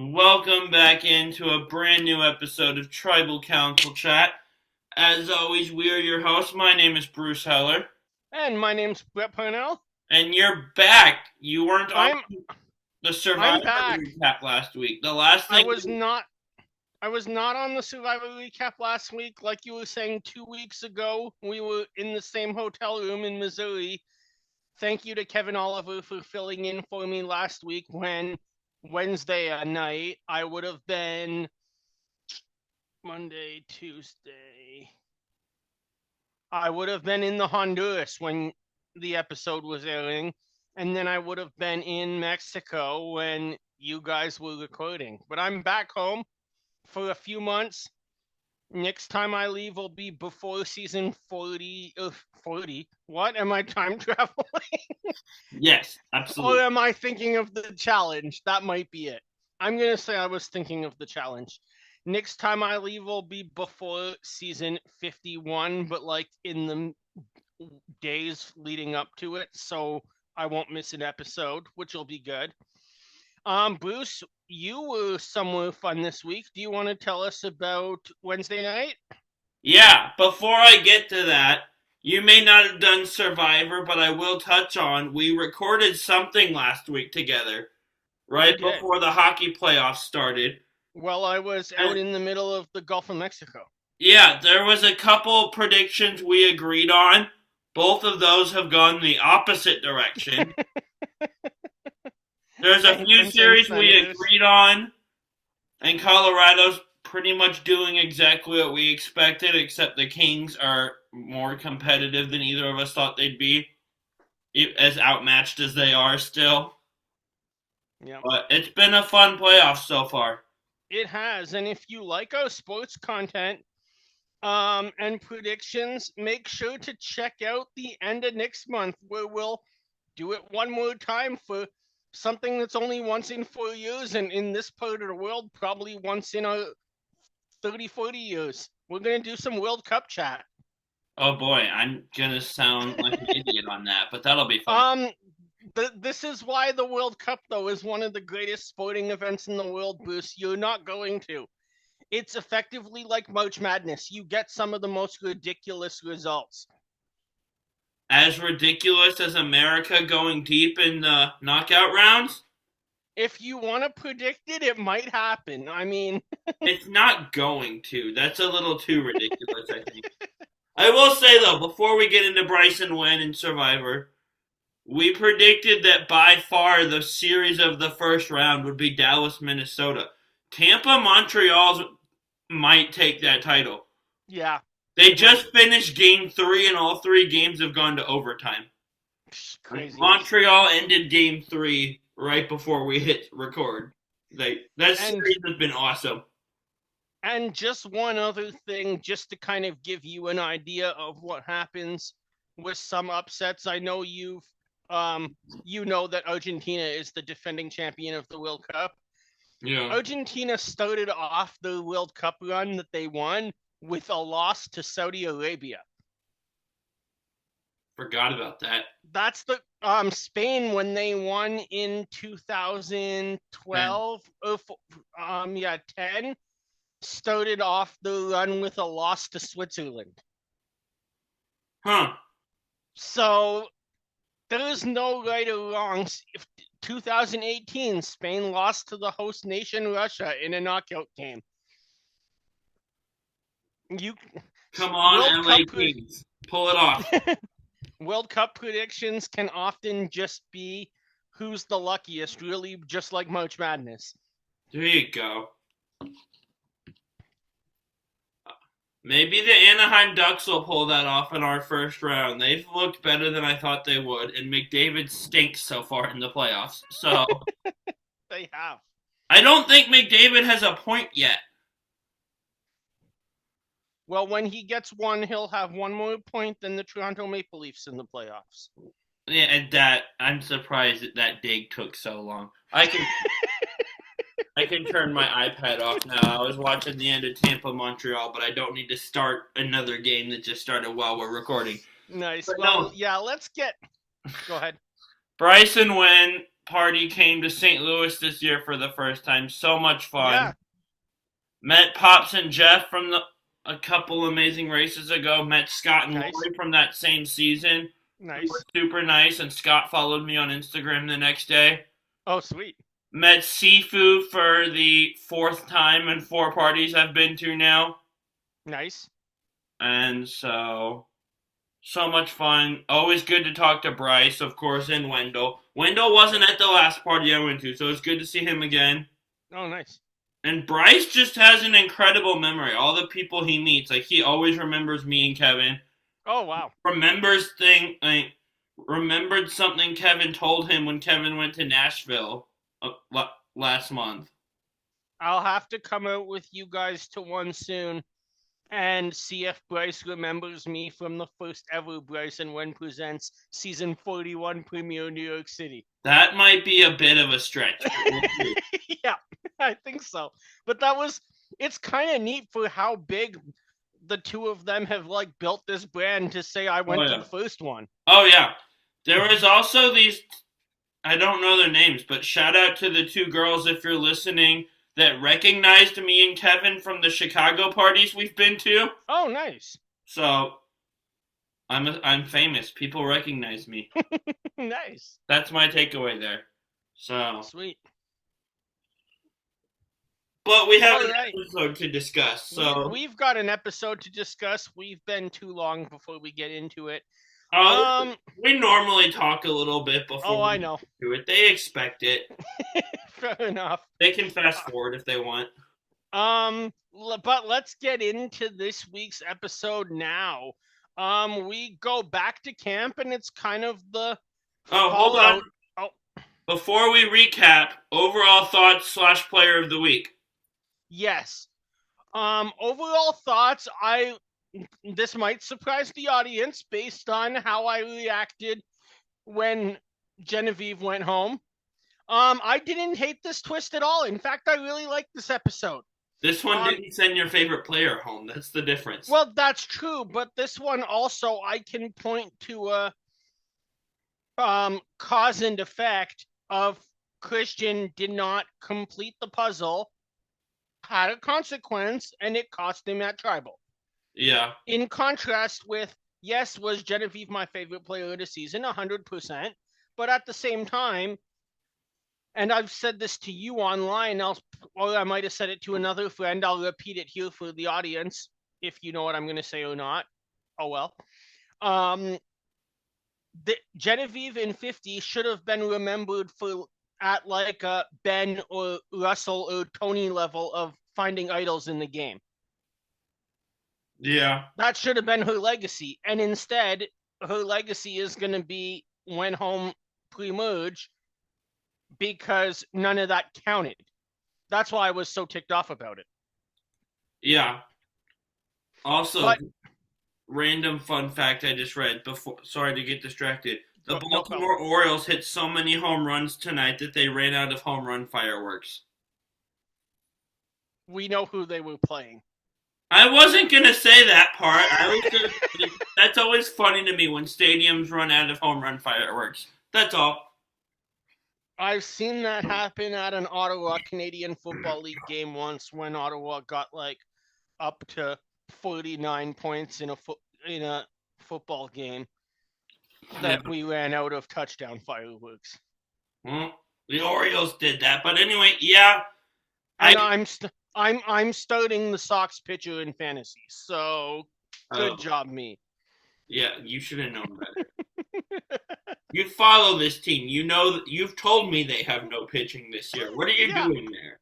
Welcome back into a brand new episode of Tribal Council Chat. As always, we are your hosts. My name is Bruce Heller. And my name's Brett Parnell. And you're back. You weren't on I'm the I'm Survivor back. recap last week. The last I thing... was not I was not on the Survivor recap last week. Like you were saying 2 weeks ago, we were in the same hotel room in Missouri. Thank you to Kevin Oliver for filling in for me last week when Wednesday night I would have been Monday, Tuesday. I would have been in the Honduras when the episode was airing, and then I would have been in Mexico when you guys were recording. But I'm back home for a few months. Next time I leave will be before season 40. 40? What? Am I time traveling? Yes, Or absolutely. am I thinking of the challenge? That might be it. I'm going to say I was thinking of the challenge. Next time I leave will be before season 51, but like in the days leading up to it, so I won't miss an episode, which will be good. Bruce, you were somewhere fun this week. Do you want to tell us about Wednesday night? Yeah, before I get to that, you may not have done Survivor, but I will touch on we recorded something last week together, We right did. before the hockey playoffs started. Well, I was out And in the middle of the Gulf of Mexico. yeah, there was a couple predictions we agreed on. Both of those have gone the opposite direction. There's a few Penguins and series we Senators. agreed on, and Colorado's pretty much doing exactly what we expected, except the Kings are more competitive than either of us thought they'd be, as outmatched as they are still. Yeah, But it's been a fun playoff so far. it has. And if you like our sports content, and predictions, make sure to check out the end of next month where we'll do it one more time for something that's only once in 4 years, and in this part of the world, probably once in a 30, 40 years. We're going to do some World Cup chat. Oh boy, I'm gonna sound like an idiot on that, but that'll be fun. Um, this is why the World Cup, though, is one of the greatest sporting events in the world, Bruce. You're not going to. It's effectively like March Madness. You get some of the most ridiculous results. As ridiculous as America going deep in the knockout rounds, If you want to predict it, it might happen. I mean, it's not going to. That's a little too ridiculous, I think. I will say, though, before we get into Bryson Wynn and Survivor, we predicted that by far the series of the first round would be Dallas, Minnesota. Tampa, Montreal might take that title. yeah, They just finished game 3, and all 3 games have gone to overtime. craziness. Montreal ended game 3 right before we hit record. That And series has been awesome. and just one other thing, just to kind of give you an idea of what happens with some upsets. I know you know that Argentina is the defending champion of the World Cup. Yeah. Argentina started off the World Cup run that they won with a loss to Saudi Arabia. Forgot about that. That's the Spain when they won in 2012 or 10 started off the run with a loss to Switzerland. Huh. So there's no right or wrong. If 2018 Spain lost to the host nation Russia in a knockout game. You Come on, World LA Cup Kings. Pull it off. World Cup predictions can often just be who's the luckiest, really, just like March Madness. There you go. Maybe the Anaheim Ducks will pull that off in our first round. They've looked better than I thought they would, and McDavid stinks so far in the playoffs. So They have. I don't think McDavid has a point yet. Well, when he gets one, he'll have one more point than the Toronto Maple Leafs in the playoffs. Yeah, and I'm surprised that dig took so long. I can turn my iPad off now. I was watching the end of Tampa Montreal, but I don't need to start another game that just started while we're recording. Nice. But Well, no, yeah, let's get. Go ahead. Bryson Wynn party came to St. Louis this year for the first time. So much fun. Yeah. Met Pops and Jeff from a couple amazing races ago. Met Scott and Nice. Lori from that same season. They Nice. were super nice, and Scott followed me on Instagram the next day. Oh, sweet. Met Sifu for the 4th time in 4 parties I've been to now. Nice. And so much fun. Always good to talk to Bryce, of course, and Wendell. Wendell wasn't at the last party I went to, so it's good to see him again. Oh, nice. And Bryce just has an incredible memory. All the people he meets, like, he always remembers me and Kevin. Oh, wow. Remembered something Kevin told him when Kevin went to Nashville last month. I'll have to come out with you guys to one soon and see if Bryce remembers me from the first ever Bryce and Wen Presents Season 41 premiere in New York City. That might be a bit of a stretch. Yeah, I think so. But it's kind of neat for how big the two of them have, like, built this brand to say I went to the first one. Oh, yeah. There was also these, I don't know their names, but shout out to the 2 girls if you're listening that recognized me and Kevin from the Chicago parties we've been to. Oh, nice. So, I'm famous. People recognize me. Nice. That's my takeaway there. So sweet. But we have an episode to discuss. So we've got an episode to discuss. We've been too long before we get into it. We normally talk a little bit before I know. Do it. They expect it. Fair enough. They can fast forward if they want. But let's get into this week's episode now. We go back to camp, and it's kind of the hold on. Before we recap, overall thoughts / player of the week. Yes. Overall thoughts, this might surprise the audience based on how I reacted when Genevieve went home. I didn't hate this twist at all. In fact, I really liked this episode. This one didn't send your favorite player home. That's the difference. Well, that's true, but this one also I can point to a cause and effect of Chriatian did not complete the puzzle, had a consequence, and it cost him at Tribal. Yeah. In contrast with, yes, was Genevieve my favorite player of the season? 100%. But at the same time, and I've said this to you online, or I might have said it to another friend. I'll repeat it here for the audience, if you know what I'm going to say or not. Oh, well. The Genevieve in 50 should have been remembered at like a Ben or Russell or Tony level of finding idols in the game. Yeah. That should have been her legacy. And instead, her legacy is going to be went home pre-merge because none of that counted. That's why I was so ticked off about it. Yeah. Also, random fun fact I just read before. Sorry to get distracted. The Baltimore Orioles hit so many home runs tonight that they ran out of home run fireworks. We know who they were playing. I wasn't going to say that part. That's always funny to me when stadiums run out of home run fireworks. That's all. I've seen that happen at an Ottawa Canadian Football League game once when Ottawa got like up to 49 points in a football game that we ran out of touchdown fireworks. Well, the Orioles did that, but anyway, yeah. I'm starting the Sox pitcher in fantasy, so good job, me. Yeah, you should have known better. You follow this team. You know you've told me they have no pitching this year. What are you doing there?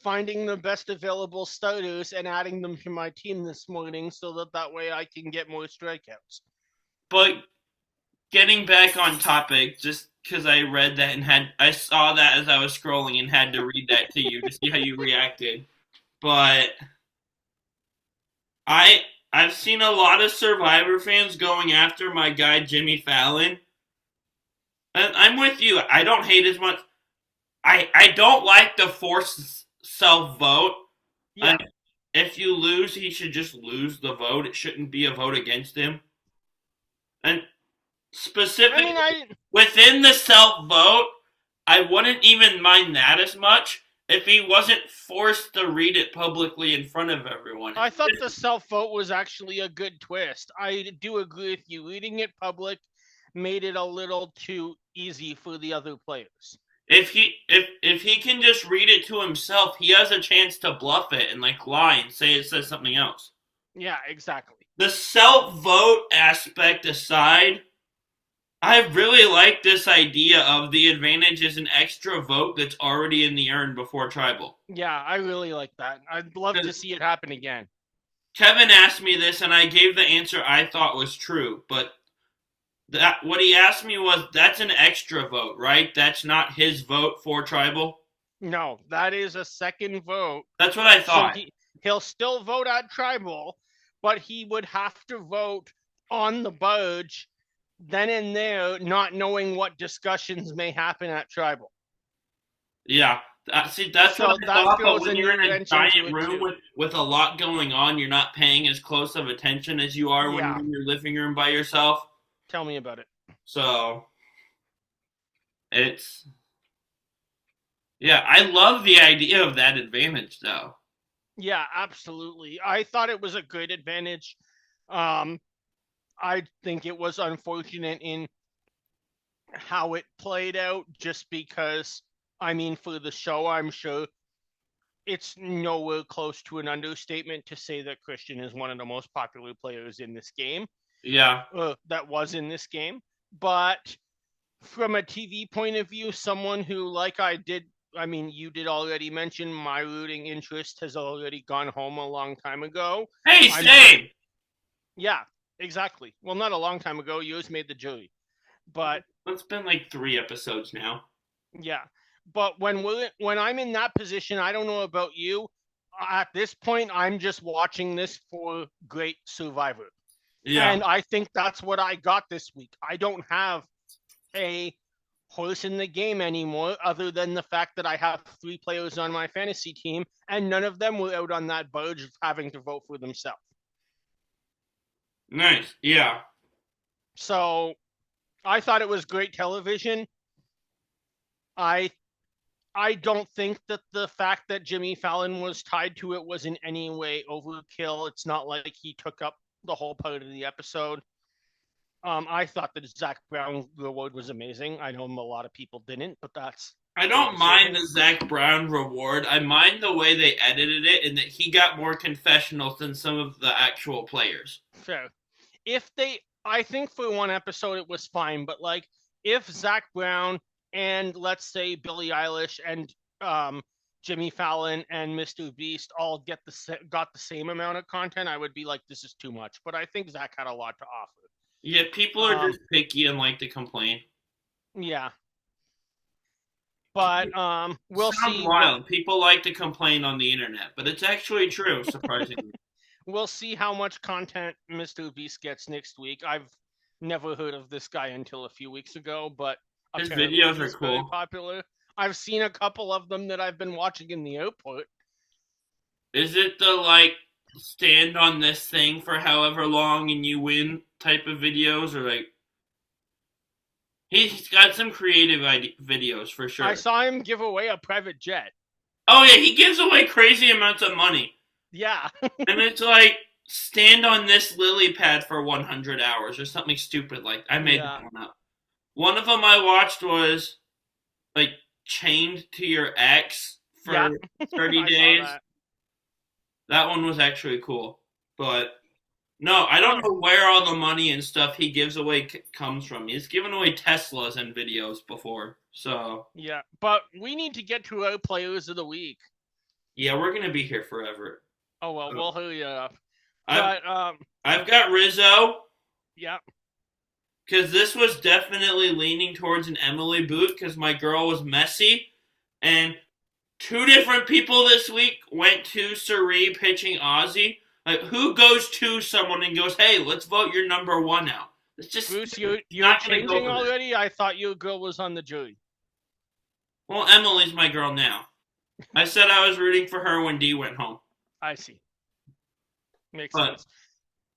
Finding the best available starters and adding them to my team this morning so that way I can get more strikeouts. But getting back on topic, just because I read that and I saw that as I was scrolling and had to read that to you to see how you reacted. But I've seen a lot of Survivor fans going after my guy Jimmy Fallon. And I'm with you. I don't hate as much. I don't like the forced self-vote. Yeah. And if you lose, he should just lose the vote. It shouldn't be a vote against him. And specifically, within the self-vote, I wouldn't even mind that as much if he wasn't forced to read it publicly in front of everyone. I thought the self-vote was actually a good twist. I do agree with you. Reading it public made it a little too easy for the other players. If he can just read it to himself, he has a chance to bluff it and like lie and say it says something else. Yeah, exactly. The self-vote aspect aside, I really like this idea of the advantage is an extra vote that's already in the urn before tribal. Yeah, I really like that. I'd love to see it happen again. Kevin asked me this, and I gave the answer I thought was true, but what he asked me was, that's an extra vote, right? That's not his vote for tribal? No, that is a second vote. That's what I thought. So he'll still vote at tribal, but he would have to vote on the budge then and there, not knowing what discussions may happen at tribal. Yeah. See, that's what I thought, but when you're in a giant room with a lot going on, you're not paying as close of attention as you are when you're in your living room by yourself. Tell me about it. So, yeah, I love the idea of that advantage, though. Yeah, absolutely. I thought it was a good advantage. I think it was unfortunate in how it played out, just because, I mean, for the show, I'm sure it's nowhere close to an understatement to say that Chriatian is one of the most popular players in this game. Yeah. That was in this game. But from a TV point of view, someone who, like you did already mention, my rooting interest has already gone home a long time ago. Hey, same! Yeah, exactly. Well, not a long time ago. Yours made the jury. But it's been like 3 episodes now. Yeah. But when I'm in that position, I don't know about you. At this point, I'm just watching this for great Survivor. Yeah. And I think that's what I got this week. I don't have a horse in the game anymore, other than the fact that I have 3 players on my fantasy team, and none of them were out on that budge of having to vote for themselves. Nice. Yeah. So I thought it was great television. I don't think that the fact that Jimmy Fallon was tied to it was in any way overkill. It's not like he took up the whole part of the episode. I thought that Zach Brown reward was amazing. I know a lot of people didn't, but I don't mind the Zach Brown reward. I mind the way they edited it and that he got more confessionals than some of the actual players. Fair. I think for one episode it was fine, but like if Zach Brown and let's say Billie Eilish and Jimmy Fallon and Mr. Beast all got the same amount of content, I would be like, this is too much. But I think Zach had a lot to offer. Yeah, people are just picky and like to complain. Yeah. But we'll see. Wild. People like to complain on the internet, but it's actually true, surprisingly. We'll see how much content Mr. Beast gets next week. I've never heard of this guy until a few weeks ago, but his videos are cool. Very popular. I've seen a couple of them that I've been watching in the output. Is it the like stand on this thing for however long and you win type of videos, or like he's got some creative videos for sure. I saw him give away a private jet. Oh yeah, he gives away crazy amounts of money. Yeah. And it's like stand on this lily pad for 100 hours or something stupid like I made that one up. One of them I watched was like chained to your ex for 30 days. That one was actually cool. But no, I don't know where all the money and stuff he gives away comes from. He's given away Teslas and videos before. So yeah, but we need to get to our players of the week. Yeah, we're going to be here forever. Oh, well, we'll hurry up. I've got Rizzo. Yeah. Because this was definitely leaning towards an Emily boot because my girl was messy. And 2 different people this week went to Suri pitching Ozzy. Like, who goes to someone and goes, hey, let's vote your number 1 out? It's just Bruce, you're not changing already? I thought your girl was on the jury. Well, Emily's my girl now. I said I was rooting for her when Dee went home. I see. Makes sense.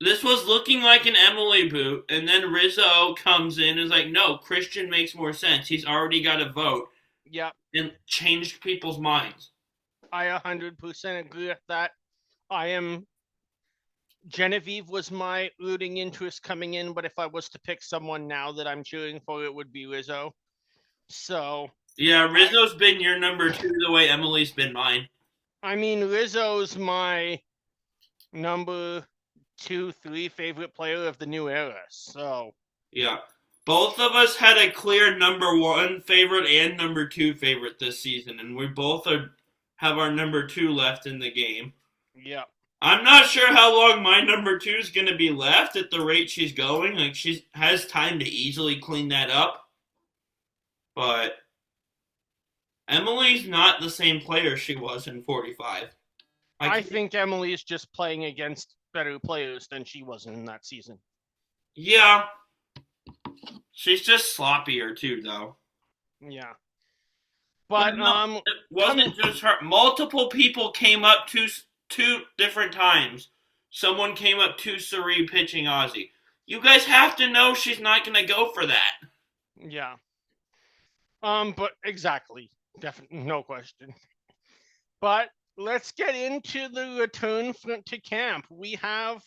This was looking like an Emily boot, and then Rizzo comes in and is like, no, Chriatian makes more sense. He's already got a vote. Yep. and changed people's minds. I 100% agree with that. I am Genevieve was my rooting interest coming in, but if I was to pick someone now that I'm cheering for, it would be Rizzo. So Yeah, I Rizzo's been your number two the way Emily's been mine. I mean Rizzo's my number 2, 3 favorite player of the new era. So Yeah. Both of us had a clear number one favorite and number two favorite this season, and we both have our number two left in the game. yeah. I'm not sure how long my number two is going to be left at the rate she's going. Like, she has time to easily clean that up. But Emily's not the same player she was in 45. I think Emily is just playing against better players than she was in that season. Yeah. She's just sloppier, too, though. Yeah. But no, it wasn't just her. Multiple people came up two different times. Someone came up to Suri pitching Ozzy. You guys have to know she's not going to go for that. Yeah. But exactly. Definitely, no question. But let's get into the return to camp. We have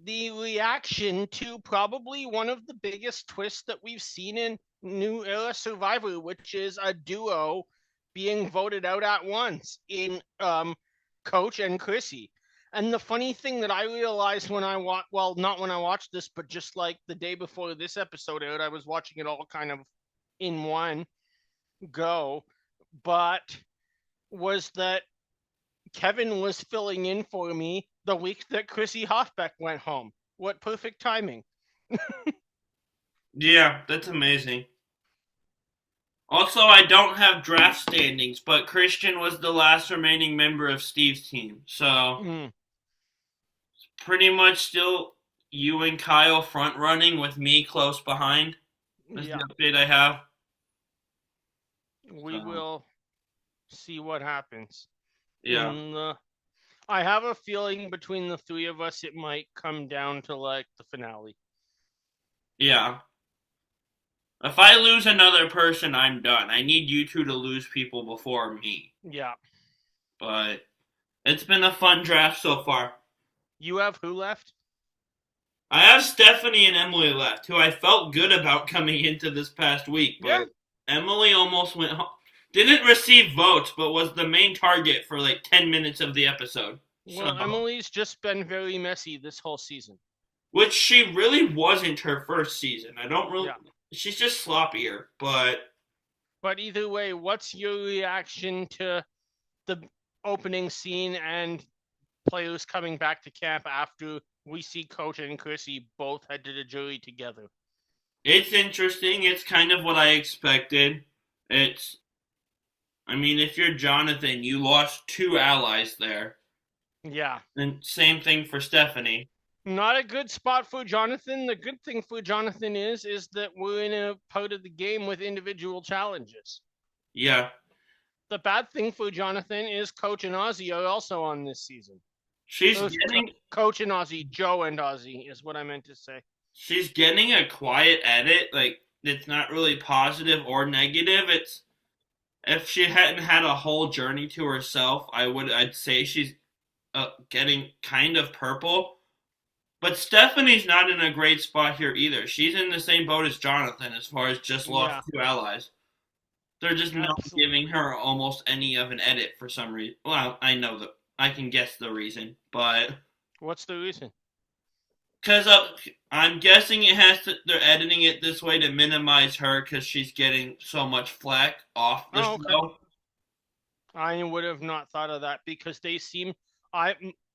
the reaction to probably one of the biggest twists that we've seen in New Era Survivor, which is a duo being voted out at once in Coach and Chrissy. And the funny thing that I realized when I well, not when I watched this, but just like the day before this episode aired, I was watching it all kind of in one go, but was that Kevin was filling in for me the week that Chrissy Hoffbeck went home. What perfect timing. Yeah, that's amazing. Also, I don't have draft standings, but Christian was the last remaining member of Steve's team. So, pretty much still you and Kyle front running with me close behind. That's Yeah. the update I have. We will see what happens. Yeah. I have a feeling between the three of us, it might come down to like the finale. Yeah. If I lose another person, I'm done. I need you two to lose people before me. Yeah. But it's been a fun draft so far. You have who left? I have Stephanie and Emily left, who I felt good about coming into this past week, but Yeah. Emily almost went home. Didn't receive votes, but was the main target for like 10 minutes of the episode. Well, Emily's just been very messy this whole season. Which she really wasn't her first season. I don't really. Yeah. She's just sloppier, but. But either way, what's your reaction to the opening scene and players coming back to camp after we see Coach and Chrissy both head to the jury together? It's interesting. It's kind of what I expected. I mean, if you're Jonathan, you lost two allies there. Yeah. And same thing for Stephanie. Not a good spot for Jonathan. The good thing for Jonathan is that we're in a part of the game with individual challenges. Yeah. The bad thing for Jonathan is Coach and Ozzy are also on this season. She's getting Coach and Ozzy, Joe and Ozzy is what I meant to say. She's getting a quiet edit. Like, it's not really positive or negative. It's if she hadn't had a whole journey to herself, I'd say she's getting kind of purple. But Stephanie's not in a great spot here either. She's in the same boat as Jonathan as far as just lost two allies. They're just not giving her almost any of an edit for some reason. Well, I know that I can guess the reason, but what's the reason? Because I'm guessing they're editing it this way to minimize her because she's getting so much flack off the show. I would have not thought of that because they seem.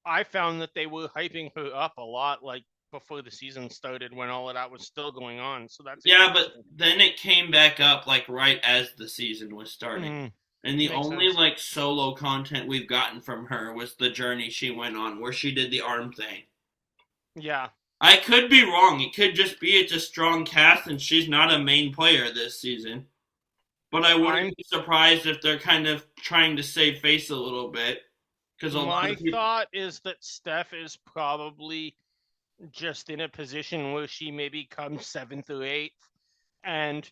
I found that they were hyping her up a lot, like before the season started when all of that was still going on. So that's but then it came back up like right as the season was starting. And the only like solo content we've gotten from her was the journey she went on where she did the arm thing. Yeah. I could be wrong. It could just be it's a strong cast and she's not a main player this season. But I wouldn't be surprised if they're kind of trying to save face a little bit. My thought is that Steph is probably just in a position where she maybe comes 7th or 8th and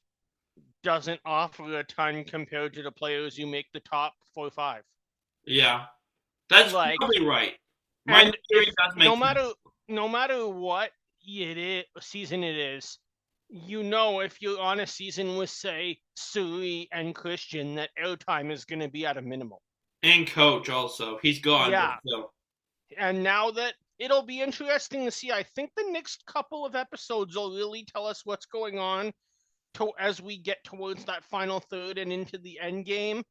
doesn't offer a ton compared to the players who make the top 4 or 5. Yeah. That's Like, probably right. My and theory if does make sense. no matter what season it is, if you're on a season with say Suri and Christian, that airtime is going to be at a minimum. And Coach also. He's gone. Yeah. So. And now that it'll be interesting to see, I think the next couple of episodes will really tell us what's going on as we get towards that final third and into the end game.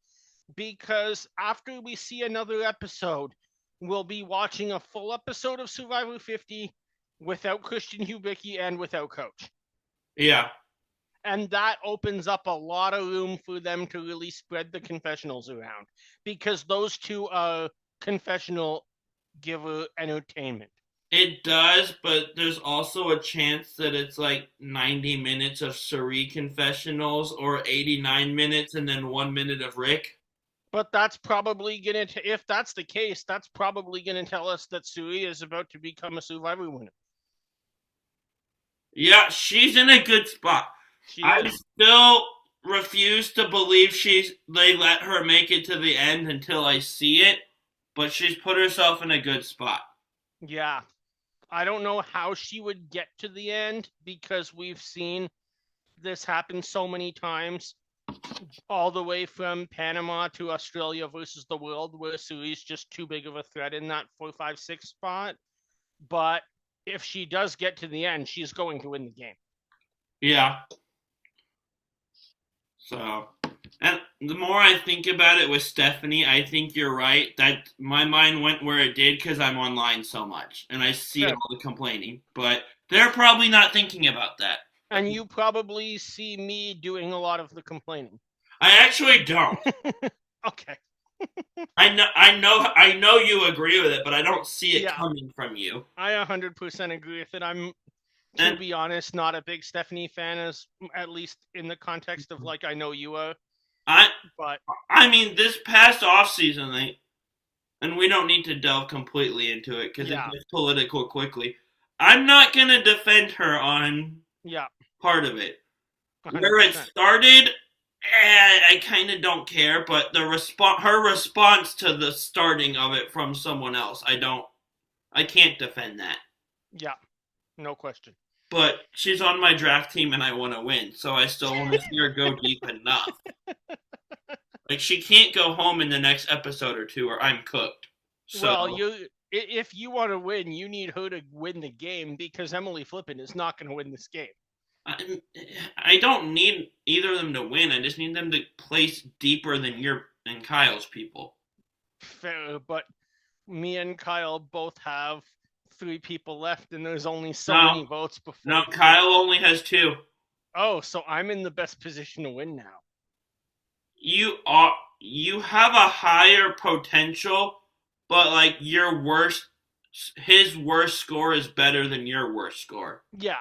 Because after we see another episode, we'll be watching a full episode of Survivor 50 without Christian Hubicki and without Coach. Yeah. And that opens up a lot of room for them to really spread the confessionals around. Because those two are confessional giver entertainment. It does, but there's also a chance that it's like 90 minutes of Suri confessionals or 89 minutes and then 1 minute of Rick. But that's probably going to, if that's the case, that's probably going to tell us that Suri is about to become a Survivor winner. Yeah, she's in a good spot. I still refuse to believe they let her make it to the end until I see it, but she's put herself in a good spot. Yeah. I don't know how she would get to the end because we've seen this happen so many times, all the way from Panama to Australia versus the world, where Suri's just too big of a threat in that 4, 5, 6 spot. But if she does get to the end, she's going to win the game. Yeah. So, and the more I think about it with Stephanie, I think you're right that my mind went where it did because I'm online so much and I see all the complaining. But they're probably not thinking about that. And you probably see me doing a lot of the complaining. I actually don't. Okay. I know you agree with it, but I don't see it coming from you. I 100% agree with it. I'm, to be honest, not a big Stephanie fan, at least in the context of like I know you are. I mean, this past offseason, and we don't need to delve completely into it because it gets political quickly. I'm not going to defend her on part of it. 100%. Where it started, I kind of don't care, but her response to the starting of it from someone else, I can't defend that. Yeah, no question. But she's on my draft team and I want to win, so I still want to see her go deep enough. Like, she can't go home in the next episode or two or I'm cooked. So, well, if you want to win, you need her to win the game because Emily Flippin is not going to win this game. I don't need either of them to win. I just need them to place deeper than your and Kyle's people. Fair, but me and Kyle both have 3 people left, and there's only so many votes before. No, Kyle only has 2. Oh, so I'm in the best position to win now. You have a higher potential, but like his worst score is better than your worst score. Yeah.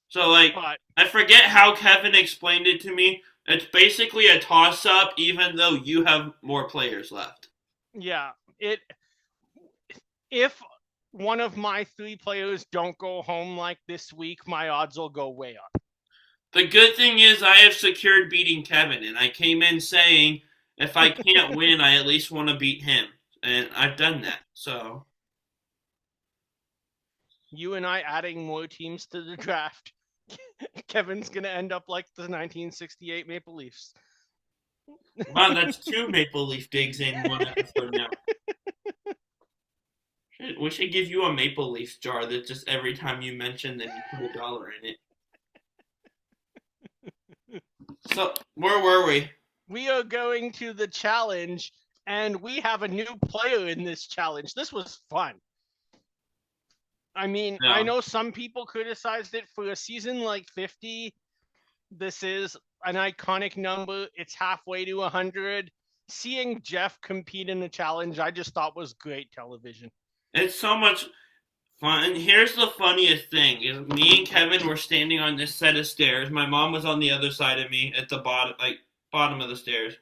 So like, I forget how Kevin explained it to me. It's basically a toss-up, even though you have more players left. Yeah. If one of my 3 players don't go home like this week, my odds will go way up. The good thing is I have secured beating Kevin, and I came in saying if I can't win, I at least want to beat him. And I've done that, so. You and I adding more teams to the draft. Kevin's going to end up like the 1968 Maple Leafs. Wow, that's 2 Maple Leaf digs in one episode now. We should give you a Maple Leaf jar that just every time you mention them, you put $1 in it. So, where were we? We are going to the challenge, and we have a new player in this challenge. This was fun. I mean, I know some people criticized it for a season like 50. This is an iconic number. It's halfway to 100. Seeing Jeff compete in the challenge, I just thought was great television. It's so much fun. And here's the funniest thing: is me and Kevin were standing on this set of stairs. My mom was on the other side of me at the bottom of the stairs.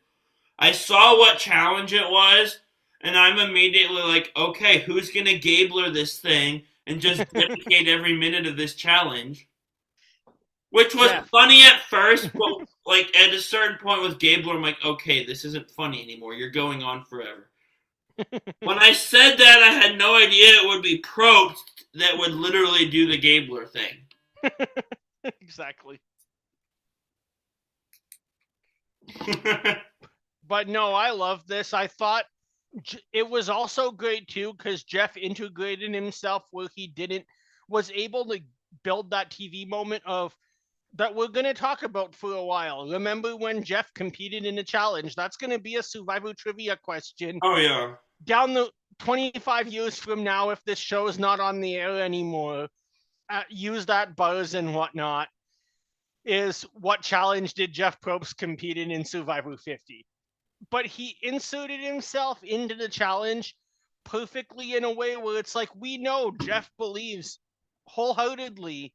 I saw what challenge it was, and I'm immediately like, okay, who's gonna Gabler this thing and just dedicate every minute of this challenge? Which was funny at first, but like at a certain point with Gabler, I'm like, okay, this isn't funny anymore. You're going on forever. When I said that, I had no idea it would be Probst that would literally do the Gabler thing. Exactly. But no, I love this. I thought it was also great too because Jeff integrated himself where he was able to build that TV moment of that we're going to talk about for a while. Remember when Jeff competed in a challenge? That's going to be a Survivor trivia question. Oh, yeah. Down the 25 years from now, if this show is not on the air anymore, use that buzz and whatnot. Is what challenge did Jeff Probst compete in Survivor 50? But he inserted himself into the challenge perfectly in a way where it's like, we know Jeff believes wholeheartedly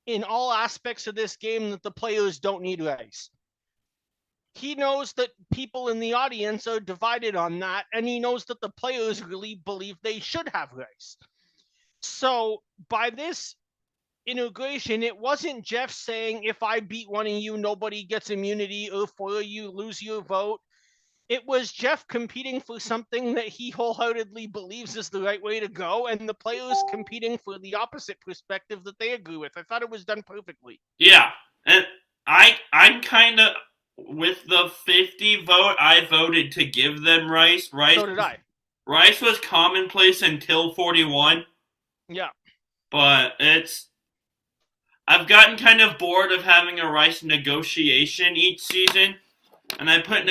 in all aspects of this game that the players don't need rice. He knows that people in the audience are divided on that, and he knows that the players really believe they should have rice. So by this integration, it wasn't Jeff saying, if I beat one of you, nobody gets immunity, or for you lose your vote. It was Jeff competing for something that he wholeheartedly believes is the right way to go, and the players competing for the opposite perspective that they agree with. I thought it was done perfectly. Yeah, and I'm kind of with the 50 vote. I voted to give them rice. So did I. Rice was commonplace until 41. Yeah. But I've gotten kind of bored of having a rice negotiation each season, and I put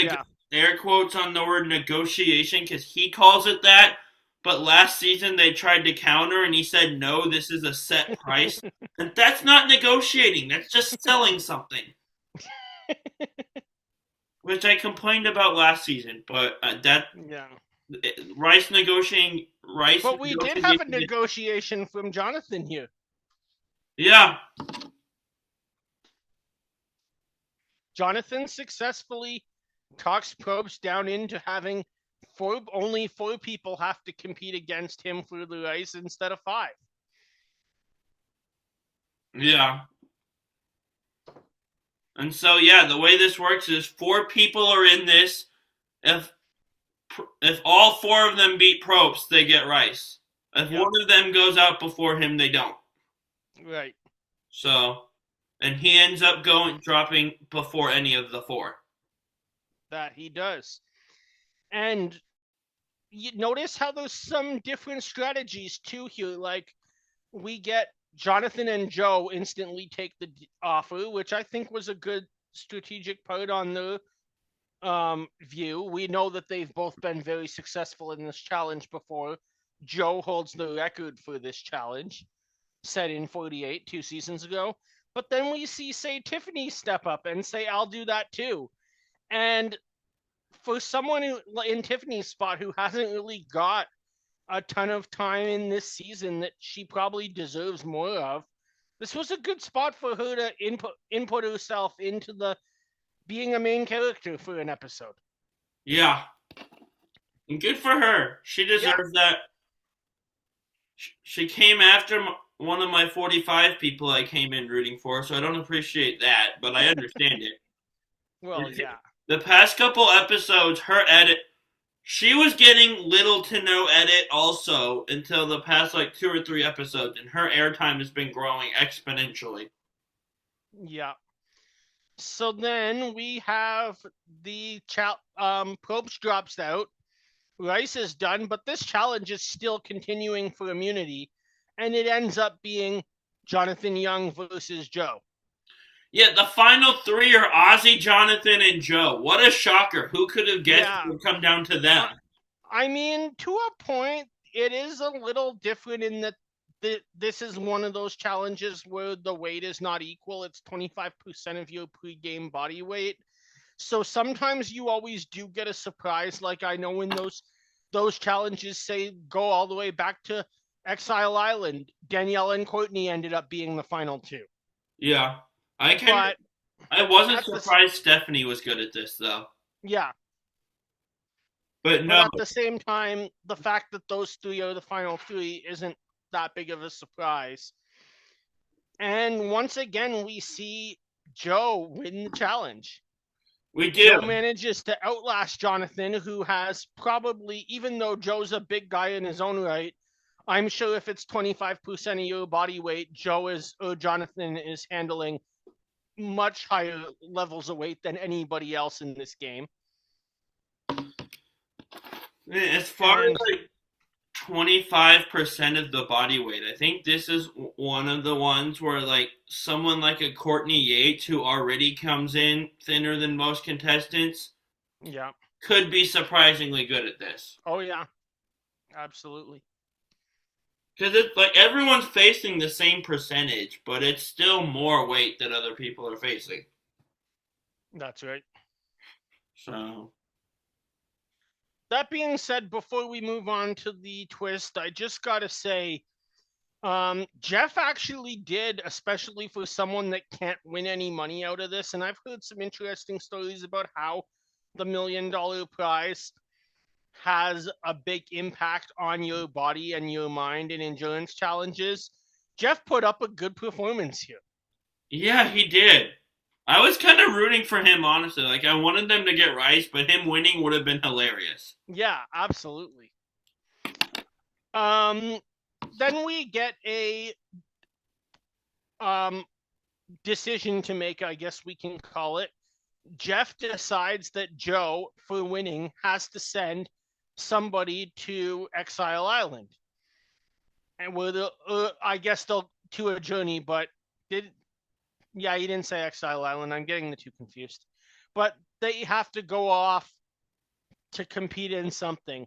air quotes on the word negotiation because he calls it that. But last season they tried to counter, and he said, no, this is a set price. And that's not negotiating. That's just selling something. Which I complained about last season, but rice negotiating rice. But we did have a negotiation from Jonathan here. Yeah. Jonathan successfully talks Probst down into having only 4 people have to compete against him for the rice instead of 5. Yeah. And so, yeah, the way this works is 4 people are in this. If all 4 of them beat Probst, they get rice. If one of them goes out before him, they don't. Right. So, and he ends up dropping before any of the 4. That he does. And you notice how there's some different strategies too here. Like, we get Jonathan and Joe instantly take the offer, which I think was a good strategic part on the view. We know that they've both been very successful in this challenge before. Joe holds the record for this challenge, set in 48 2 seasons ago. But then we see, say, Tiffany step up and say, I'll do that too. And for someone in Tiffany's spot who hasn't really got a ton of time in this season that she probably deserves more of, this was a good spot for her to input herself into the being a main character for an episode. Yeah. And good for her. She deserves that. She came after one of my 45 people I came in rooting for, so I don't appreciate that, but I understand it. Well, yeah. The past couple episodes, her edit, she was getting little to no edit also until the past 2 or 3 episodes, and her airtime has been growing exponentially. Yeah. So then we have the Probst drops out. Rice is done, but this challenge is still continuing for immunity, and it ends up being Jonathan Young versus Joe. Yeah, the final 3 are Ozzy, Jonathan, and Joe. What a shocker. Who could have guessed it would come down to them? I mean, to a point, it is a little different in that this is one of those challenges where the weight is not equal. It's 25% of your pre-game body weight. So sometimes you always do get a surprise. Like I know when those challenges say go all the way back to Exile Island, Danielle and Courtney ended up being the final 2. Yeah. I wasn't surprised Stephanie was good at this, though. Yeah. But no. At the same time, the fact that those 3 are the final 3 isn't that big of a surprise. And once again, we see Joe win the challenge. We Joe do. manages to outlast Jonathan, who has probably, even though Joe's a big guy in his own right, I'm sure if it's 25% of your body weight, Jonathan is handling much higher levels of weight than anybody else in this game. As far as like 25% of the body weight, I think this is one of the ones where like someone like a Courtney Yates, who already comes in thinner than most contestants, Yeah. could be surprisingly good at this. Oh, yeah. Absolutely. Because it's like everyone's facing the same percentage, but it's still more weight that other people are facing. That's right. So, That being said, before we move on to the twist, I just got to say, Jeff actually did, especially for someone that can't win any money out of this. And I've heard some interesting stories about how the $1 million prize has a big impact on your body and your mind in endurance challenges. Jeff put up a good performance here. yeah, he did. I was kind of rooting for him, honestly. Like, I wanted them to get rice, but him winning would have been hilarious. Yeah, absolutely. Then we get a decision to make, I guess we can call it. Jeff decides that Joe, for winning, has to send somebody to Exile Island. And I guess they'll to a journey, but he didn't say Exile Island. I'm getting the two confused. But they have to go off to compete in something.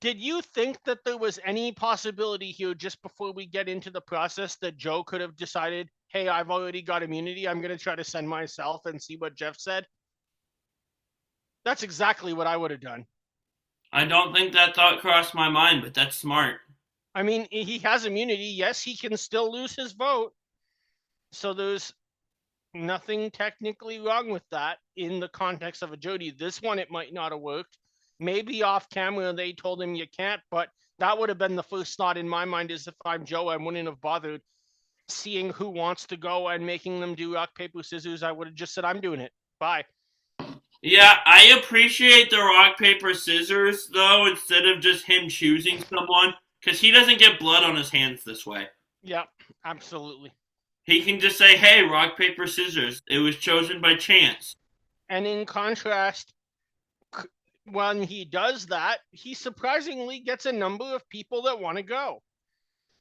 Did you think that there was any possibility here, just before we get into the process, that Joe could have decided, hey, I've already got immunity, I'm going to try to send myself and see what Jeff said? That's exactly what I would have done. I don't think that thought crossed my mind, but that's smart. I mean, he has immunity. Yes, he can still lose his vote. So there's nothing technically wrong with that in the context of a Jody. This one, it might not have worked. Maybe off camera they told him you can't, but that would have been the first thought in my mind, is if I'm Joe, I wouldn't have bothered seeing who wants to go and making them do rock, paper, scissors. I would have just said, I'm doing it. Bye. Yeah, I appreciate the rock, paper, scissors, though, instead of just him choosing someone, because he doesn't get blood on his hands this way. Yeah, absolutely. He can just say, hey, rock, paper, scissors. It was chosen by chance. And in contrast, when he does that, he surprisingly gets a number of people that want to go.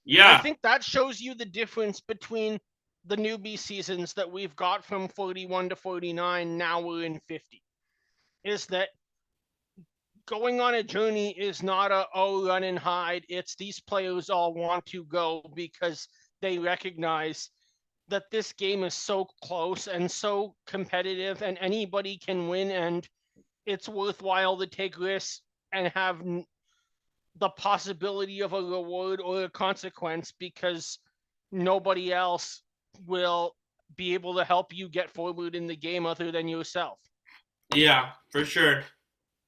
Yeah. I think that shows you the difference between the newbie seasons that we've got from 41 to 49. Now we're in 50. Is that going on a journey is not run and hide. It's these players all want to go because they recognize that this game is so close and so competitive and anybody can win, and it's worthwhile to take risks and have the possibility of a reward or a consequence, because nobody else will be able to help you get forward in the game other than yourself. Yeah, for sure.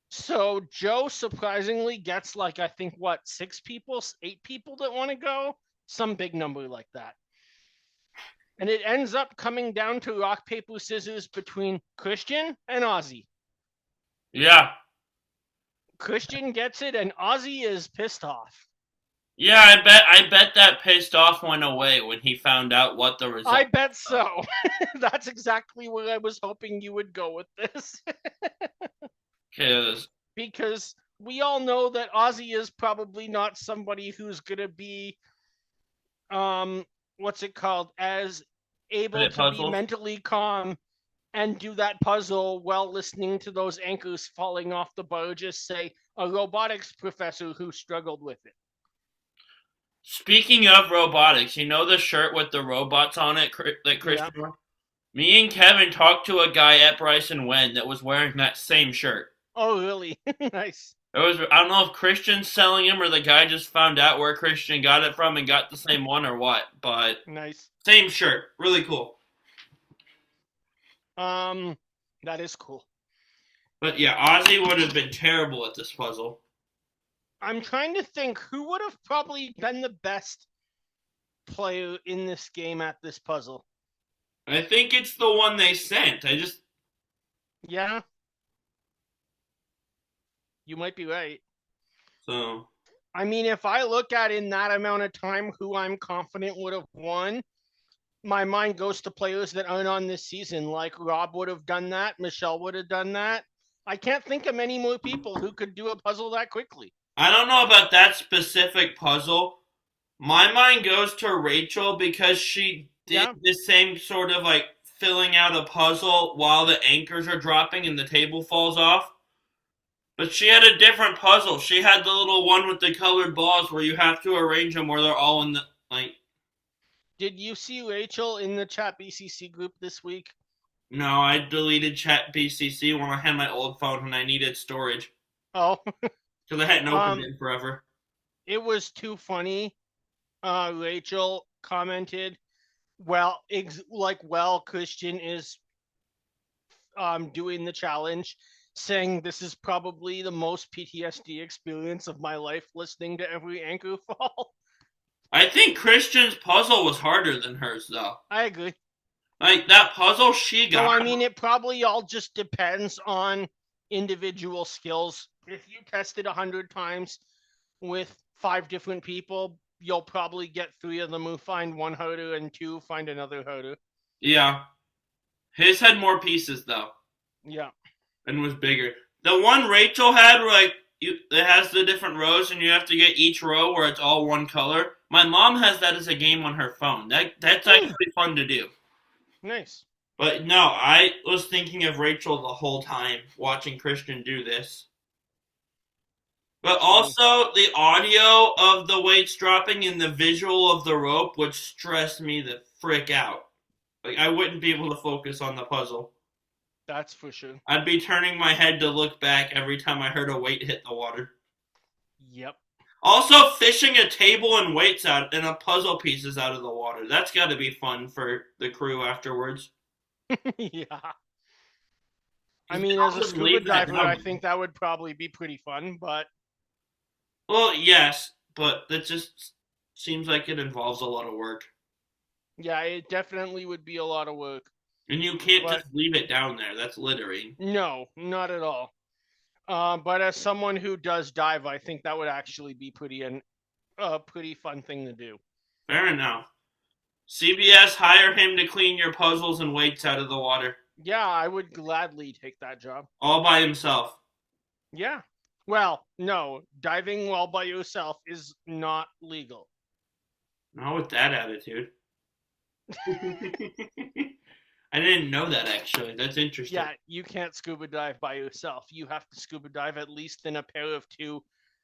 So Joe surprisingly gets I think 8 people that want to go, some big number like that. And it ends up coming down to rock, paper, scissors between Chriatian and Ozzy. Yeah. Chriatian gets it, and Ozzy is pissed off. Yeah, I bet that pissed off went away when he found out what the result. I bet so. That's exactly where I was hoping you would go with this. Because we all know that Ozzy is probably not somebody who's going to be, as able to be mentally calm and do that puzzle while listening to those anchors falling off the barge, just say a robotics professor who struggled with it. Speaking of robotics, you know the shirt with the robots on it that Christian wore? Me and Kevin talked to a guy at Bryson Wen that was wearing that same shirt. Oh, really? Nice. I don't know if Christian's selling him or the guy just found out where Christian got it from and got the same one or what, but nice. Same shirt. Really cool. That is cool. But yeah, Ozzy would have been terrible at this puzzle. I'm trying to think who would have probably been the best player in this game at this puzzle. I think it's the one they sent. Yeah, you might be right. So I mean, if I look at in that amount of time who I'm confident would have won, my mind goes to players that aren't on this season. Like Rob would have done that, Michelle would have done that. I can't think of many more people who could do a puzzle that quickly. I don't know about that specific puzzle. My mind goes to Rachel because she did Yeah. the same sort of like filling out a puzzle while the anchors are dropping and the table falls off. But she had a different puzzle. She had the little one with the colored balls where you have to arrange them where they're all in the like. Did you see Rachel in the chat BCC group this week? No, I deleted Chat BCC when I had my old phone and I needed storage Oh, because I hadn't opened um, it in forever. it was too funny. Rachel commented, "Well, well, Christian is doing the challenge, saying this is probably the most PTSD experience of my life, listening to every anchor fall." I think Christian's puzzle was harder than hers though. I agree. Like that puzzle she So got. I mean, it probably all just depends on individual skills. If you test it 100 times with 5 different people, you'll probably get 3 of them who find one harder and 2 find another harder. Yeah, his had more pieces though Yeah. and was bigger. The one Rachel had, where like it has the different rows and you have to get each row where it's all one color. My mom has that as a game on her phone. That's actually fun to do. Nice. But no, I was thinking of Rachel the whole time watching Christian do this. But That's funny. also the audio of the weights dropping and the visual of the rope would stress me the frick out. Like I wouldn't be able to focus on the puzzle. That's for sure. I'd be turning my head to look back every time I heard a weight hit the water. Yep. Also, fishing a table and weights out and a puzzle pieces out of the water. That's got to be fun for the crew afterwards. Yeah. I 'Cause mean, they as don't a just scuba leave that diver, I down. think that would probably be pretty fun, but Well, yes, but that just seems like it involves a lot of work. yeah, it definitely would be a lot of work. And you can't But just leave it down there. That's littering. no, not at all. But as someone who does dive, I think that would actually be a pretty fun thing to do. Fair enough. CBS, hire him to clean your puzzles and weights out of the water. Yeah, I would gladly take that job. All by himself. Yeah. Well, no, diving while by yourself is not legal. Not with that attitude. I didn't know that actually. That's interesting. Yeah, you can't scuba dive by yourself. You have to scuba dive at least in a pair of 2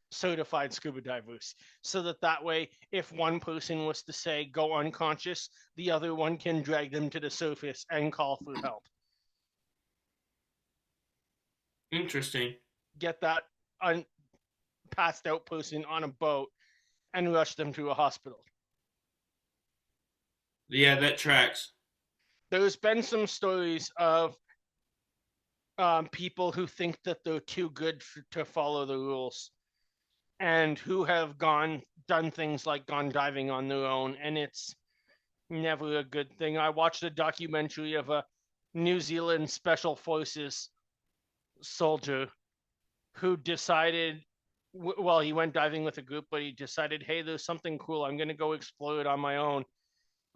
certified scuba divers, so that way, if one person was to say go unconscious, the other one can drag them to the surface and call for help. Interesting. Get that passed out person on a boat and rush them to a hospital. Yeah, that tracks. There's been some stories of people who think that they're too good to follow the rules and who have done things like gone diving on their own, and it's never a good thing. I watched a documentary of a New Zealand Special Forces soldier who decided, well, he went diving with a group, but he decided, hey, there's something cool. I'm going to go explore it on my own.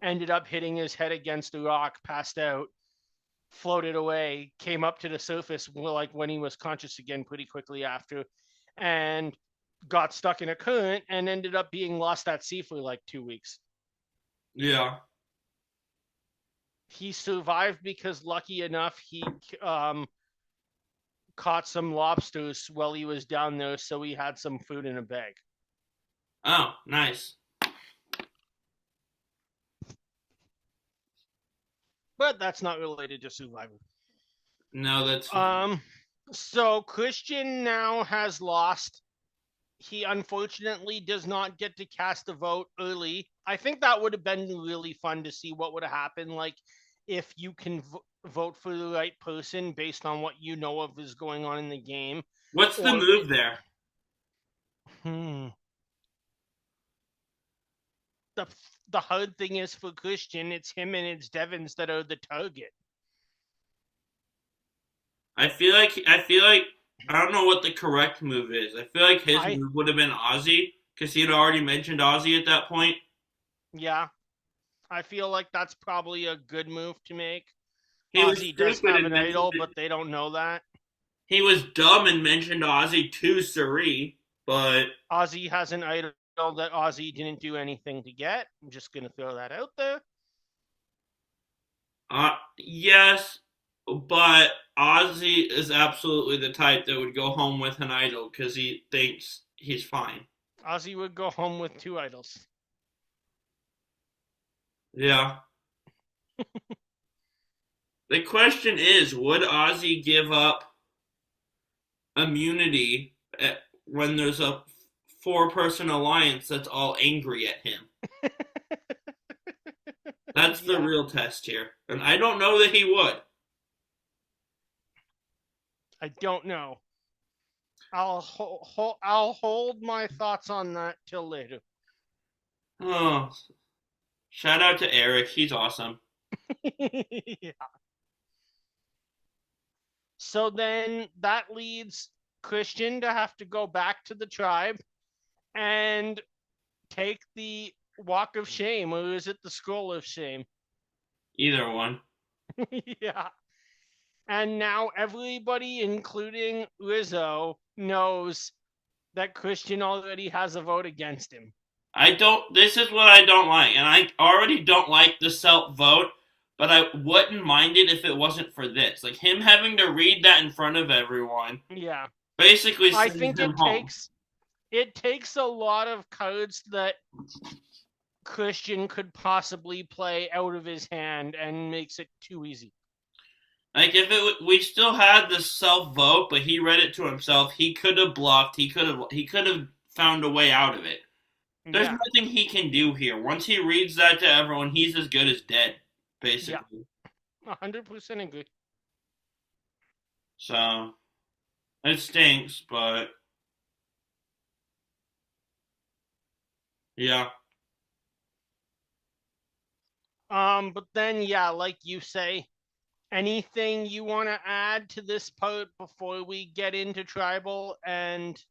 Ended up hitting his head against a rock, passed out, floated away, came up to the surface like when he was conscious again pretty quickly after, and got stuck in a current and ended up being lost at sea for like 2 weeks. Yeah. He survived because lucky enough he caught some lobsters while he was down there, so he had some food in a bag. Oh, nice. But that's not related to survivor. No, that's So Christian now has lost. He unfortunately does not get to cast a vote early. I think that would have been really fun to see what would have happened, like if you can vote for the right person based on what you know of is going on in the game. What's the move there? the hard thing is for Chriatian, it's him and it's Devins that are the target. I feel like I don't know what the correct move is. I feel like his move would have been Ozzy because he had already mentioned Ozzy at that point. Yeah, I feel like that's probably a good move to make. He Ozzy does have an idol, but they don't know that. He was dumb and mentioned Ozzy to Suri, but Ozzy has an idol that Ozzy didn't do anything to get. I'm just gonna throw that out there. Yes, but Ozzy is absolutely the type that would go home with an idol because he thinks he's fine. Ozzy would go home with 2 idols. Yeah. The question is, would Ozzy give up immunity when there's a 4-person alliance that's all angry at him? That's the real test here. And I don't know that he would. I don't know. I'll hold my thoughts on that till later. Oh, shout out to Eric. He's awesome. Yeah. So then that leads Chriatian to have to go back to the tribe and take the walk of shame, or is it the scroll of shame? Either one. Yeah. And now everybody, including Rizzo, knows that Chriatian already has a vote against him. This is what I don't like, and I already don't like the self-vote, but I wouldn't mind it if it wasn't for this. Like, him having to read that in front of everyone. Yeah. Basically I sends think him home. it takes a lot of cards that Chriatian could possibly play out of his hand and makes it too easy. Like, if we still had the self-vote, but he read it to himself, he could have bluffed, he could have found a way out of it. There's nothing he can do here. Once he reads that to everyone, he's as good as dead, basically. Yeah. 100% agree. So, it stinks, but yeah. But then, yeah, like you say, anything you want to add to this part before we get into tribal? And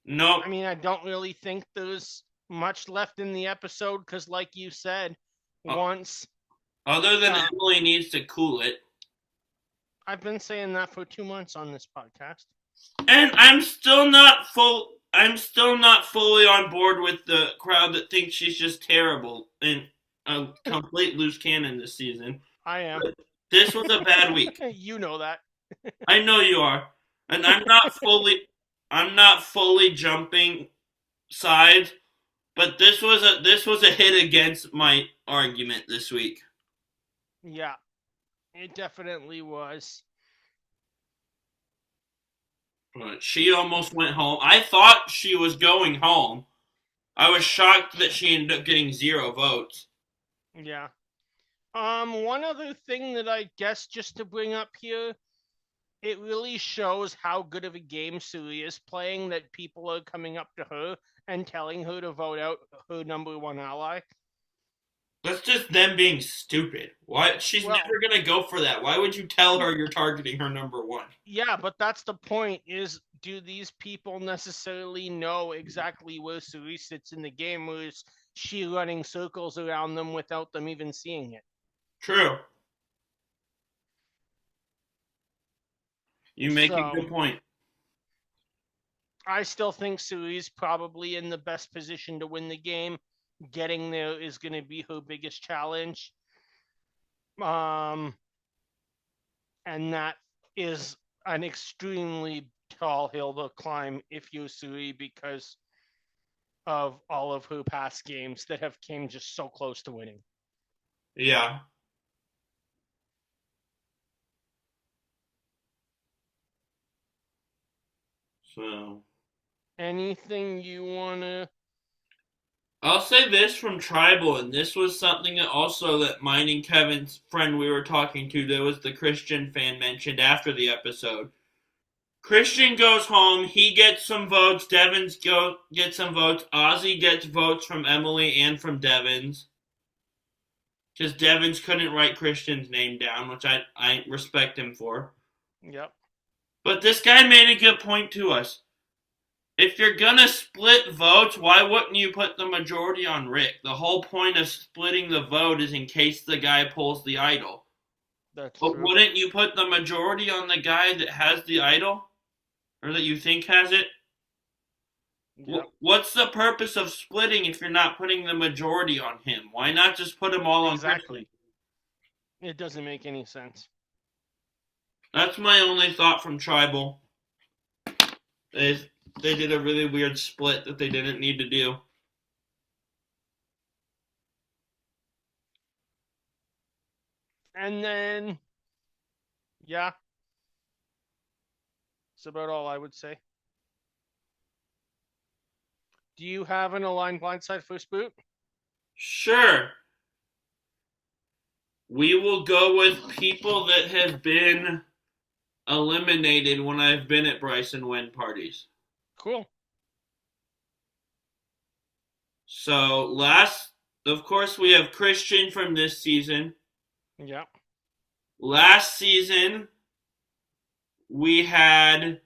no, I mean, I don't really think there's much left in the episode because, like you said, once other than Emily needs to cool it. I've been saying that for 2 months on this podcast, and I'm still not fully on board with the crowd that thinks she's just terrible and a complete loose cannon this season. I am. But this was a bad week. You know that. I know you are, and I'm not fully jumping sides, but this was a hit against my argument this week. Yeah, it definitely was. But she almost went home. I thought she was going home. I was shocked that she ended up getting 0 votes. Yeah. One other thing that I guess just to bring up here, it really shows how good of a game Suri is playing that people are coming up to her and telling her to vote out her number 1 ally. That's just them being stupid. Why? She's never going to go for that. Why would you tell her you're targeting her number 1? Yeah, but that's the point, is do these people necessarily know exactly where Suri sits in the game, or is she running circles around them without them even seeing it? True. You make a good point. I still think Suri's probably in the best position to win the game. Getting there is going to be her biggest challenge. And that is an extremely tall hill to climb if you're Suri, because of all of her past games that have came just so close to winning. Yeah. So, anything you want to... I'll say this from Tribal, and this was something that also that mine and Kevin's friend we were talking to, there was the Chriatian fan mentioned after the episode. Christian goes home. He gets some votes. Gets some votes. Ozzy gets votes from Emily and from Devins. Because Devins couldn't write Christian's name down, which I respect him for. Yep. But this guy made a good point to us. If you're gonna split votes, why wouldn't you put the majority on Rick? The whole point of splitting the vote is in case the guy pulls the idol. That's But true. wouldn't you put the majority on the guy that has the idol? Or that you think has it? Yep. What's the purpose of splitting if you're not putting the majority on him? Why not just put them all on Exactly. Christian? It doesn't make any sense. That's my only thought from Tribal. They did a really weird split that they didn't need to do. And then, yeah, that's about all I would say. Do you have an aligned blindside first boot? Sure. We will go with people that have been eliminated when I've been at Bryson Wen parties. Cool. So of course, we have Christian from this season. Yeah. Last season, we had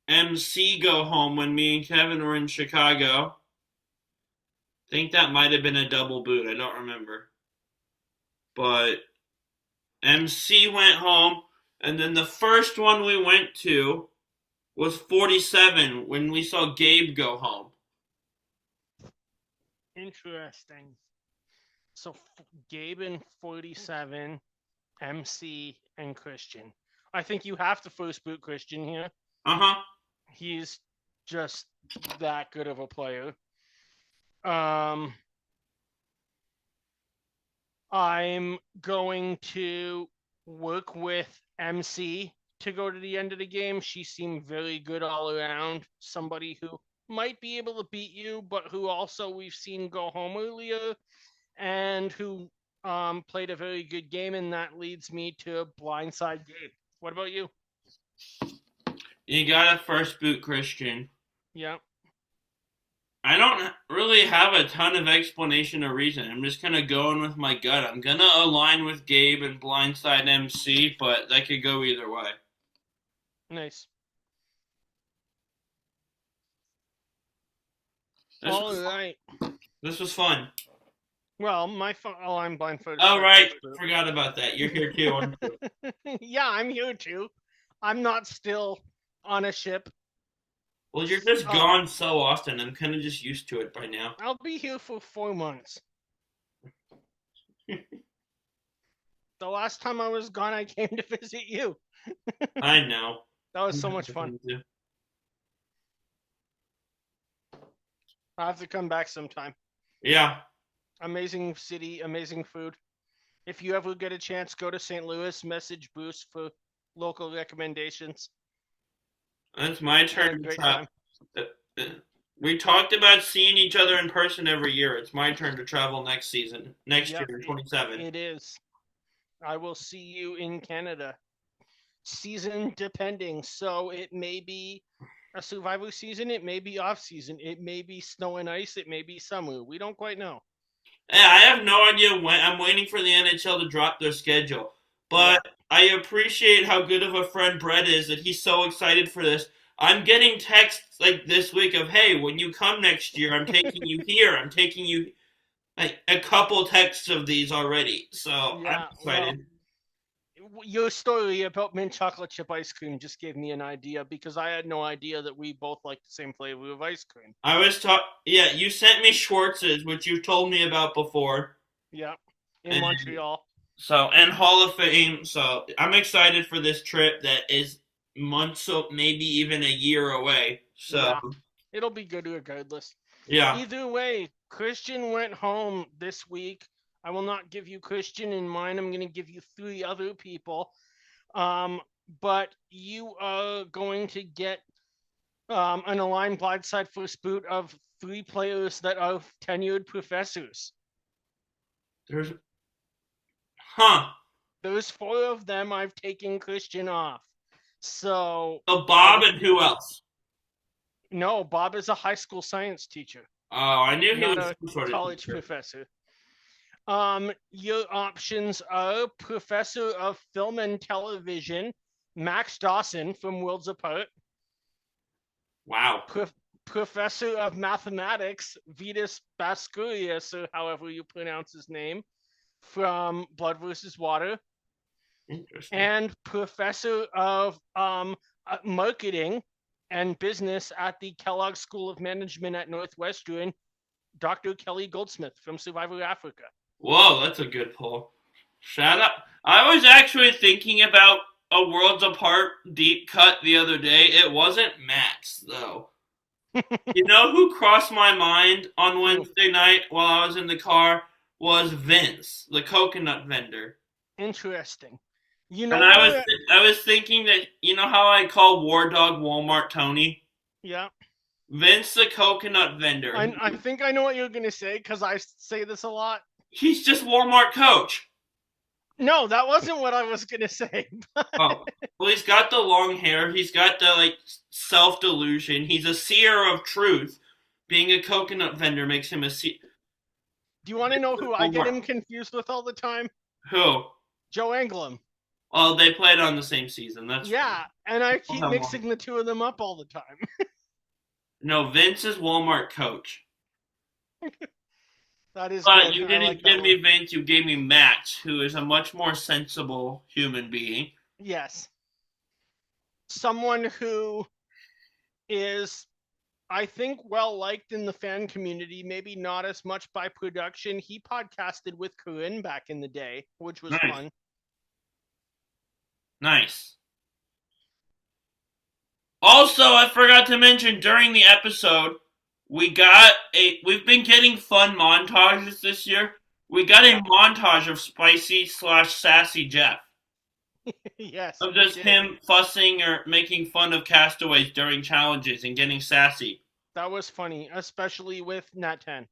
MC go home when me and Kevin were in Chicago. I think that might have been a double boot. I don't remember. But MC went home, and then the first one we went to was 47 when we saw Gabe go home. Interesting. So Gabe and 47, MC and Christian. I think you have to first boot Christian here. Uh-huh. He's just that good of a player. I'm going to work with MC to go to the end of the game. She seemed very good all around. Somebody who might be able to beat you, but who also we've seen go home earlier and who played a very good game, and that leads me to blindside Gabe. What about you? You gotta first boot Christian. Yeah. I don't really have a ton of explanation or reason. I'm just kind of going with my gut. I'm going to align with Gabe and blindside MC, but that could go either way. Nice. This was fun. Well, I'm blindfolded. Oh, right. Forgot about that. You're here too. Yeah, I'm here too. I'm not still on a ship. Well, you're just gone so often. I'm kind of just used to it by now. I'll be here for 4 months. The last time I was gone, I came to visit you. I know. That was so much fun. I'll have to come back sometime. Yeah. Amazing city, amazing food. If you ever get a chance, go to St. Louis, message Boost for local recommendations. It's my turn to travel. We talked about seeing each other in person every year. It's my turn to travel next year, 27. It is. I will see you in Canada. Season depending. So it may be a Survivor season. It may be off season. It may be snow and ice. It may be summer. We don't quite know. Yeah, I have no idea when. I'm waiting for the NHL to drop their schedule. But I appreciate how good of a friend Brett is that he's so excited for this. I'm getting texts like this week of, hey, when you come next year, I'm taking you here. I'm taking you like a couple texts of these already. So I'm excited. Well, your story about mint chocolate chip ice cream just gave me an idea because I had no idea that we both like the same flavor of ice cream. Yeah, you sent me Schwartz's, which you told me about before. Yeah, in Montreal. So, and Hall of Fame. So, I'm excited for this trip that is months, maybe even a year away. So, yeah, it'll be good regardless. Yeah. Either way, Christian went home this week. I will not give you Christian in mine. I'm going to give you 3 other people. But you are going to get an aligned blindside first boot of 3 players that are tenured professors. There's 4 of them I've taken Christian off. So So Bob and who else? no, Bob is a high school science teacher, Oh, I knew he not was a some sort of college teacher. professor. Your options are Professor of Film and Television, Max Dawson from Worlds Apart, Wow. Professor of Mathematics, Vitas Bascurius, or however you pronounce his name, from Blood versus Water, Interesting. and Professor of Marketing and Business at the Kellogg School of Management at Northwestern, Dr. Kelly Goldsmith from Survivor Africa. Whoa, that's a good pull. Shout out. I was actually thinking about a Worlds Apart deep cut the other day. It wasn't Max, though. You know who crossed my mind on Wednesday night while I was in the car was Vince, the coconut vendor. Interesting. You And know I was what? I was thinking that you know how I call War Dog Walmart Tony? Yeah. Vince the coconut vendor. I think I know what you're going to say because I say this a lot. He's just Walmart coach. No, that wasn't what I was going to say. Oh, well, he's got the long hair. He's got the self delusion. He's a seer of truth. Being a coconut vendor makes him a seer. Do you want to know who I get him confused with all the time? Who? Joe Anglim. Oh, they played on the same season. That's yeah, and I keep have mixing the two of them up all the time. no. Vince is Walmart coach. That is But good. you I didn't like give that me one. Vince. You gave me Max, who is a much more sensible human being. Yes. Someone who is, I think, well liked in the fan community, maybe not as much by production. He podcasted with Corinne back in the day, which was Nice. fun. Nice. Also, I forgot to mention during the episode, we've been getting fun montages this year. We got a montage of spicy/sassy Jeff. Yes. Of just him fussing or making fun of castaways during challenges and getting sassy. That was funny, especially with Nat 10.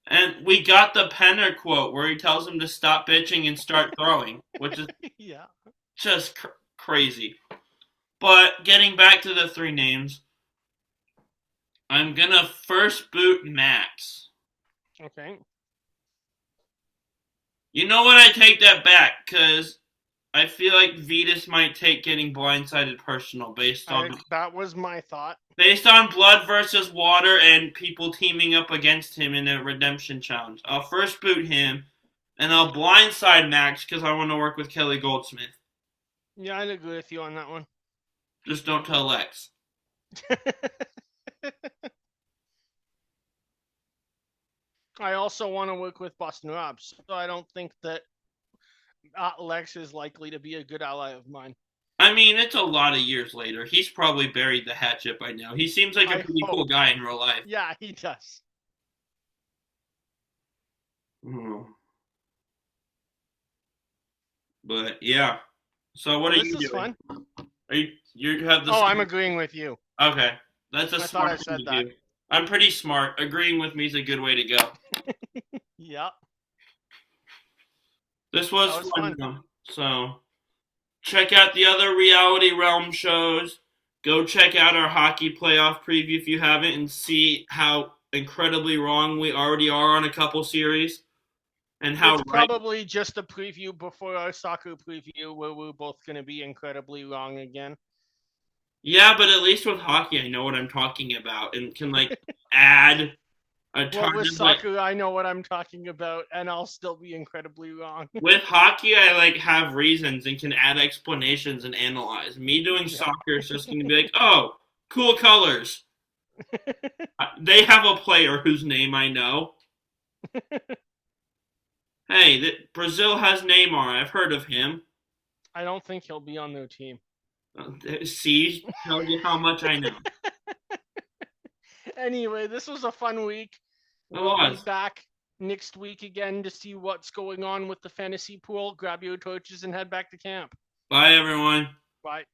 And we got the Penner quote where he tells him to stop bitching and start throwing, which is yeah. just crazy. But getting back to the three names, I'm gonna first boot Max. Okay. You know what? I take that back because I feel like Vitas might take getting blindsided personal based on that was my thought. Based on Blood versus Water and people teaming up against him in a redemption challenge. I'll first boot him, and I'll blindside Max because I want to work with Kelly Goldsmith. Yeah, I'd agree with you on that one. Just don't tell Lex. I also want to work with Boston Rob, so I don't think that Lex is likely to be a good ally of mine. I mean, it's a lot of years later. He's probably buried the hatchet by now. He seems like a pretty cool guy in real life. Yeah, he does. But yeah. So what are you doing? This is fun. Are you have the? Oh, I'm agreeing with you. Okay, that's a smart I said that. do. I'm pretty smart. Agreeing with me is a good way to go. Yeah. This was fun. So check out the other Reality Realm shows. Go check out our hockey playoff preview if you haven't and see how incredibly wrong we already are on a couple series. And how it's probably just a preview before our soccer preview where we're both going to be incredibly wrong again. Yeah, but at least with hockey, I know what I'm talking about and can add a ton with soccer, I know what I'm talking about, and I'll still be incredibly wrong. With hockey, I have reasons and can add explanations and analyze. Me doing soccer is just going to be like, oh, cool colors. They have a player whose name I know. Hey, Brazil has Neymar. I've heard of him. I don't think he'll be on their team. See, tell you how much I know. Anyway, this was a fun week. We'll be back next week again to see what's going on with the fantasy pool. Grab your torches and head back to camp. Bye, everyone. Bye.